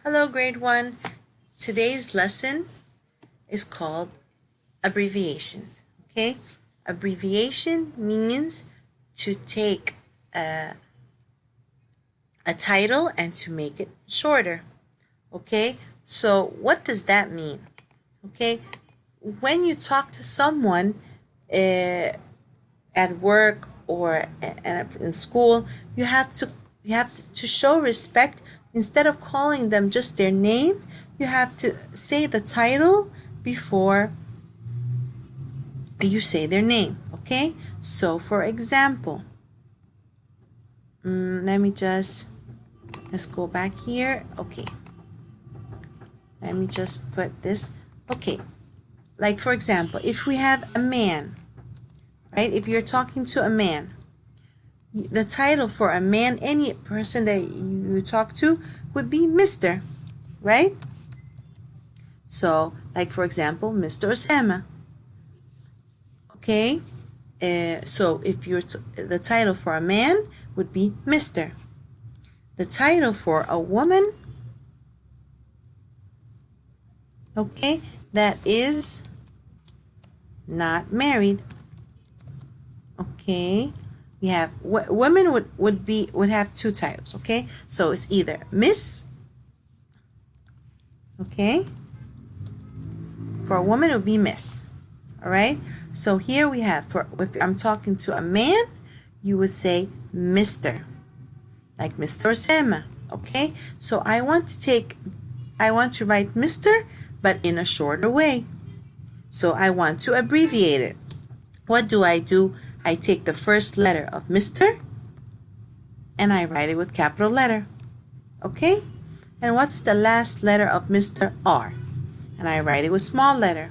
Hello, grade 1. Today's lesson is called abbreviations. Okay? Abbreviation means to take a title and to make it shorter. Okay? So what does that mean? Okay? When you talk to someone at work or in school, you have to show respect. Instead of calling them just their name, you have to say the title before you say their name. Okay? So for example, let's go back here. Okay, let me just put this. Okay, like for example, if we have a man, right? If you're talking to a man, the title for a man, any person that you talk to, would be Mr., right? So, like for example, Mr. Osama. Okay, so if you're the title for a man would be Mr. The title for a woman, okay, that is not married. Okay, we have women would have two titles. Okay, so it's either Miss. Okay, for a woman it would be Miss. All right, so here we have, if I'm talking to a man, you would say Mr., like Mr. Osama. Okay, so I want to write Mr., but in a shorter way. So I want to abbreviate it. What do? I take the first letter of Mr. and I write it with capital letter. Okay, and what's the last letter of Mr.? R, and I write it with small letter,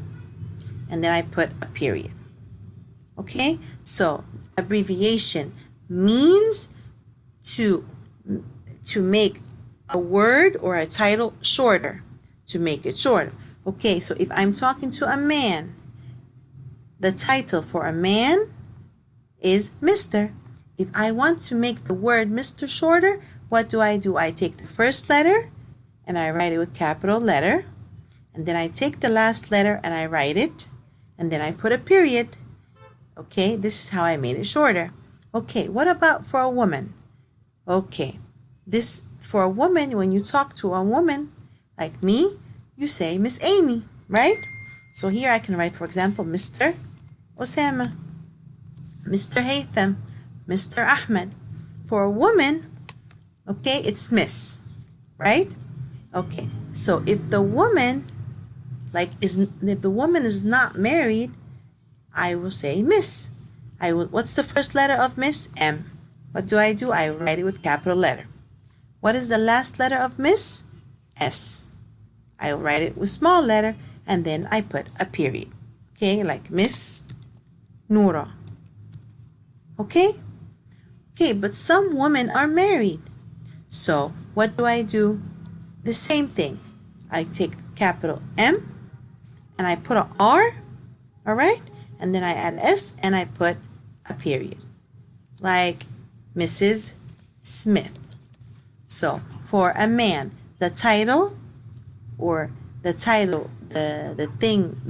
and then I put a period. Okay, so abbreviation means to make a word or a title shorter, to make it shorter. Okay, so if I'm talking to a man, the title for a man is Mr. If I want to make the word Mr. shorter, what do? I take the first letter and I write it with capital letter, and then I take the last letter and I write it, and then I put a period. Okay, this is how I made it shorter. Okay, what about for a woman? Okay, this for a woman, when you talk to a woman like me, you say Miss Amy, right? So here I can write, for example, Mr. Osama, Mr. Haytham, Mr. Ahmed. For a woman, okay, it's Miss, right? Okay, so if the woman is not married, I will say Miss. What's the first letter of Miss? M. What do? I write it with capital letter. What is the last letter of Miss? S. I write it with small letter, and then I put a period. Okay, like Miss Noura. Okay? Okay, but some women are married. So what do? The same thing. I take capital M and I put a R, all right? And then I add S and I put a period, like Mrs. Smith. So for a man, the title, the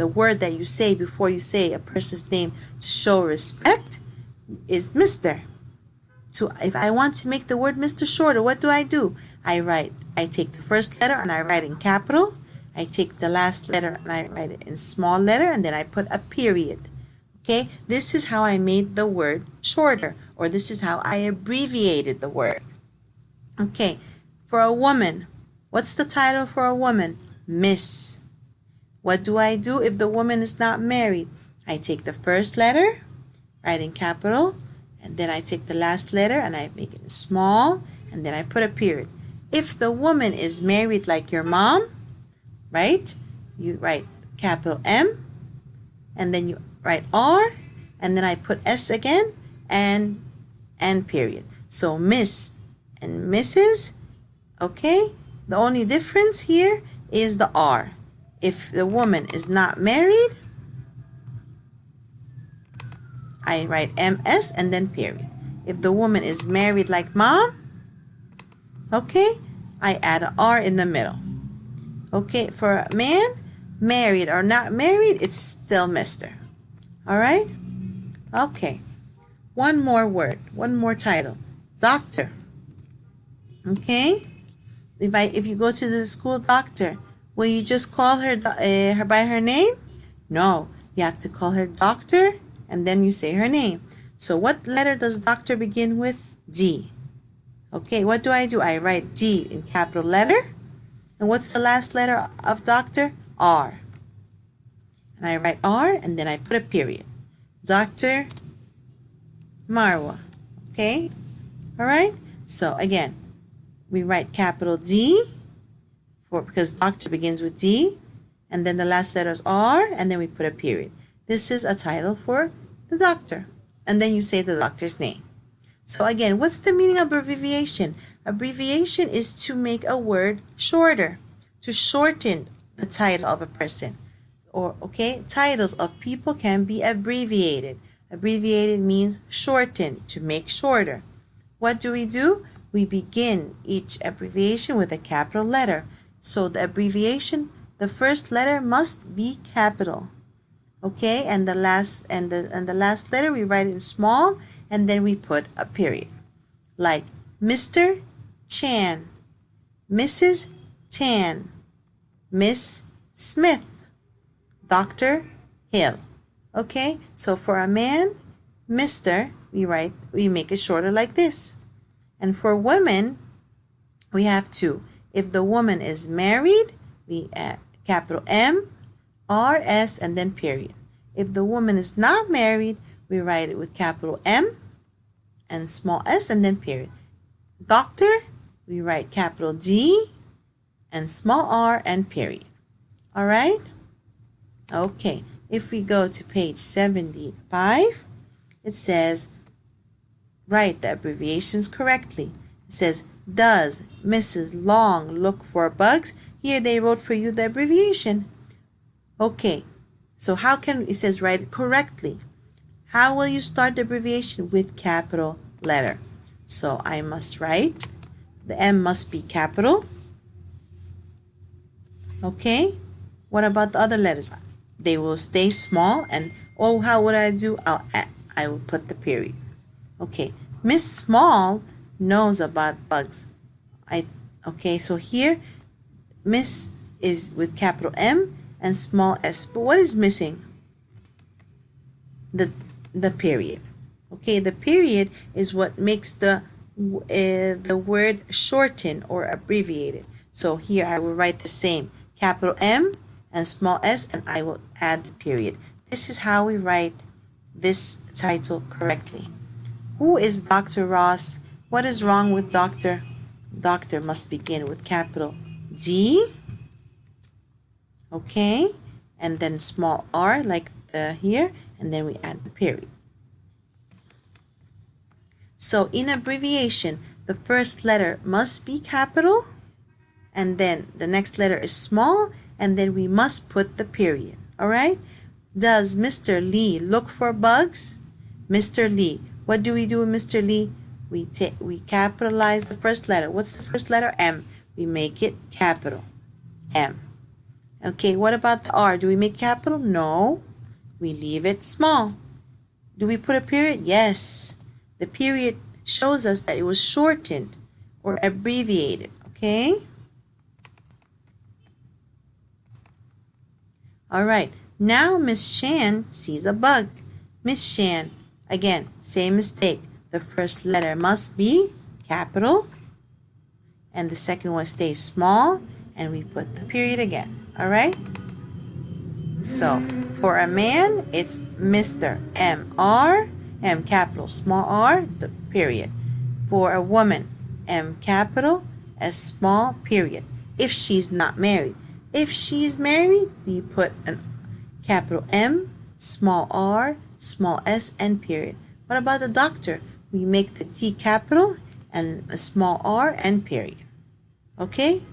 word that you say before you say a person's name to show respect is Mr. If I want to make the word Mr. shorter, what do? I take the first letter and I write in capital. I take the last letter and I write it in small letter, and then I put a period. Okay, this is how I made the word shorter, or this is how I abbreviated the word. Okay, for a woman, what's the title for a woman? Miss. What do if the woman is not married? I take the first letter, write in capital, and then I take the last letter and I make it small, and then I put a period. If the woman is married, like your mom, right? You write capital M, and then you write R, and then I put S again, and period. So Miss and Mrs. Okay, the only difference here is the R. If the woman is not married, I write MS and then period. If the woman is married like mom, okay, I add an R in the middle. Okay, for a man, married or not married, it's still Mr. All right? Okay. One more word, one more title. Doctor. Okay? If you go to the school doctor, will you just call her by her name? No, you have to call her doctor and then you say her name. So what letter does doctor begin with? D. Okay, what do? I write D in capital letter. And what's the last letter of doctor? R. And I write R and then I put a period. Dr. Marwa. Okay? All right? So again, we write capital D because doctor begins with D, and then the last letter is R, and then we put a period. This is a title for the doctor. And then you say the doctor's name. So again, what's the meaning of abbreviation? Abbreviation is to make a word shorter, to shorten the title of a person. Or, okay, titles of people can be abbreviated. Abbreviated means shortened, to make shorter. What do? We begin each abbreviation with a capital letter. So the abbreviation, the first letter must be capital. Okay, and the last letter we write in small, and then we put a period. Like Mr. Chan, Mrs. Tan, Miss Smith, Dr. Hill. Okay, so for a man, Mr., we make it shorter like this. And for women, we have to. If the woman is married, we add capital M, R, S, and then period. If the woman is not married, we write it with capital M and small s and then period. Doctor, we write capital D and small r and period. All right? Okay. If we go to page 75, it says, write the abbreviations correctly. It says, does Mrs. Long look for bugs? Here they wrote for you the abbreviation. Okay, so how can, it says write it correctly. How will you start the abbreviation? With capital letter. So I must write, the M must be capital. Okay, what about the other letters? They will stay small, and how would I do? I will put the period. Okay, Miss Small knows about bugs. Okay, so here Miss is with capital M and small s. But what is missing? The period. Okay, the period is what makes the word shorten or abbreviated. So here I will write the same, capital M and small s, and I will add the period. This is how we write this title correctly. Who is Dr. Ross? What is wrong with doctor? Doctor must begin with capital D, okay, and then small r like here, and then we add the period. So in abbreviation, the first letter must be capital, and then the next letter is small, and then we must put the period. All right? Does Mr. Lee look for bugs? Mr. Lee. What do we do with Mr. Lee? We capitalize the first letter. What's the first letter? M. We make it capital. M. Okay, what about the R? Do we make capital? No. We leave it small. Do we put a period? Yes. The period shows us that it was shortened or abbreviated. Okay? All right. Now Miss Shan sees a bug. Miss Shan, again, same mistake. The first letter must be capital, and the second one stays small, and we put the period again. All right? So, for a man, it's Mr. M-R, M capital, small r, the period. For a woman, M capital, S small, period. If she's not married. If she's married, we put an capital M, small r, small s, and period. What about the doctor? We make the T capital and a small r and period. Okay?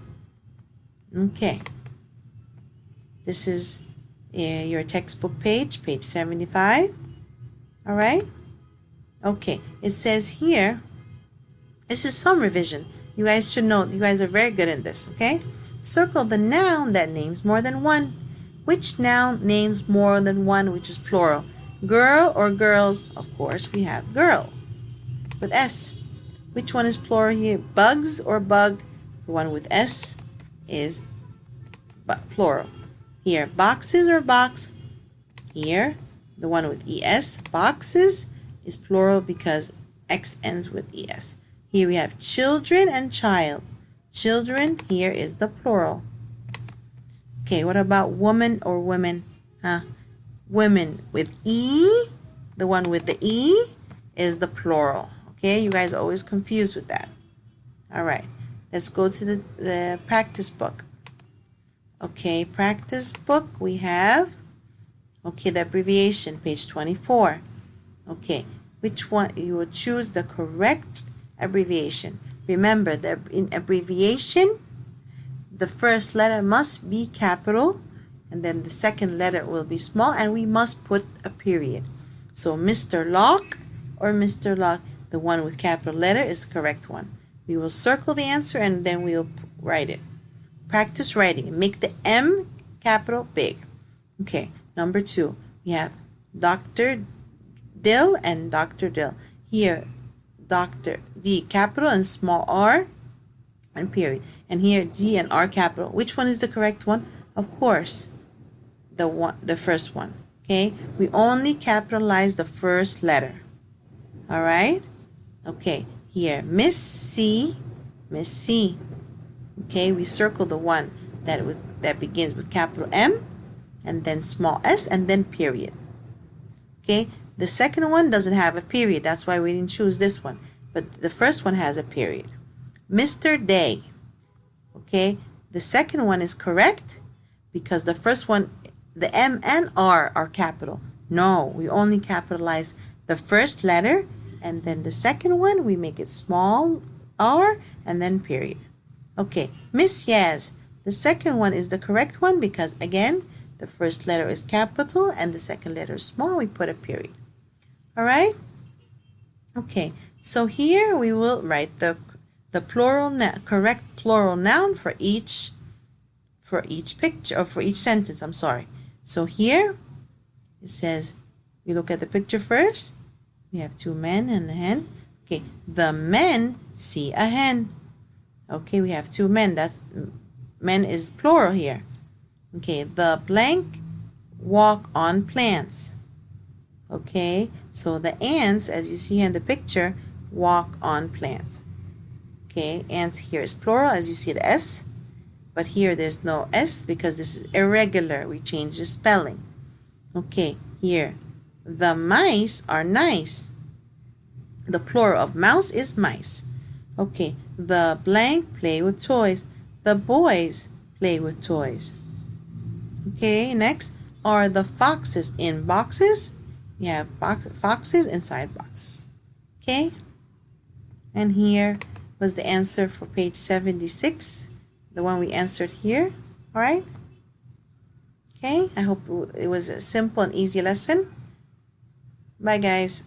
Okay. This is your textbook page, page 75. All right? Okay. It says here, this is some revision. You guys should know, you guys are very good in this, okay? Circle the noun that names more than one. Which noun names more than one, which is plural? Girl or girls? Of course, we have girls with S. Which one is plural here? Bugs or bug? The one with S is plural. Here, boxes or box? Here, the one with ES, boxes, is plural because X ends with ES. Here we have children and child. Children, here is the plural. Okay, what about woman or women? Women with E, the one with the E is the plural. Okay, you guys are always confused with that. All right, let's go to the practice book. Okay, practice book, we have, okay, the abbreviation, page 24. Okay, which one? You will choose the correct abbreviation. Remember that in abbreviation, the first letter must be capital, and then the second letter will be small, and we must put a period. So Mr. Locke or Mr. Locke, the one with capital letter is the correct one. We will circle the answer and then we'll write it. Practice writing. Make the M capital big. Okay, number 2. We have Dr. Dill and Dr. Dill. Here, Dr. D capital and small r and period. And here, D and R capital. Which one is the correct one? Of course, the first one. Okay, we only capitalize the first letter. All right. Okay, here, Miss C, Miss C. Okay, we circle the one that begins with capital M and then small s and then period. Okay, the second one doesn't have a period. That's why we didn't choose this one. But the first one has a period. Mr. Day. Okay, the second one is correct because the first one, the M and R are capital. No, we only capitalize the first letter, and then the second one we make it small r and then period. Okay, Miss Yaz. The second one is the correct one because, again, the first letter is capital and the second letter is small. We put a period. All right? Okay, so here we will write the correct plural noun for each picture, or for each sentence, I'm sorry. So here it says, we look at the picture first. We have 2 men and a hen. Okay, the men see a hen. Okay, we have 2 men. That's men is plural here. Okay, the blank walk on plants. Okay, so the ants, as you see in the picture, walk on plants. Okay, ants here is plural, as you see the S, but here there's no S because this is irregular. We change the spelling. Okay, here, the mice are nice. The plural of mouse is mice. Okay, the blank play with toys. The boys play with toys. Okay, next, are the foxes in boxes? We have foxes inside boxes. Okay, and here was the answer for page 76, the one we answered here. All right. Okay, I hope it was a simple and easy lesson. Bye, guys.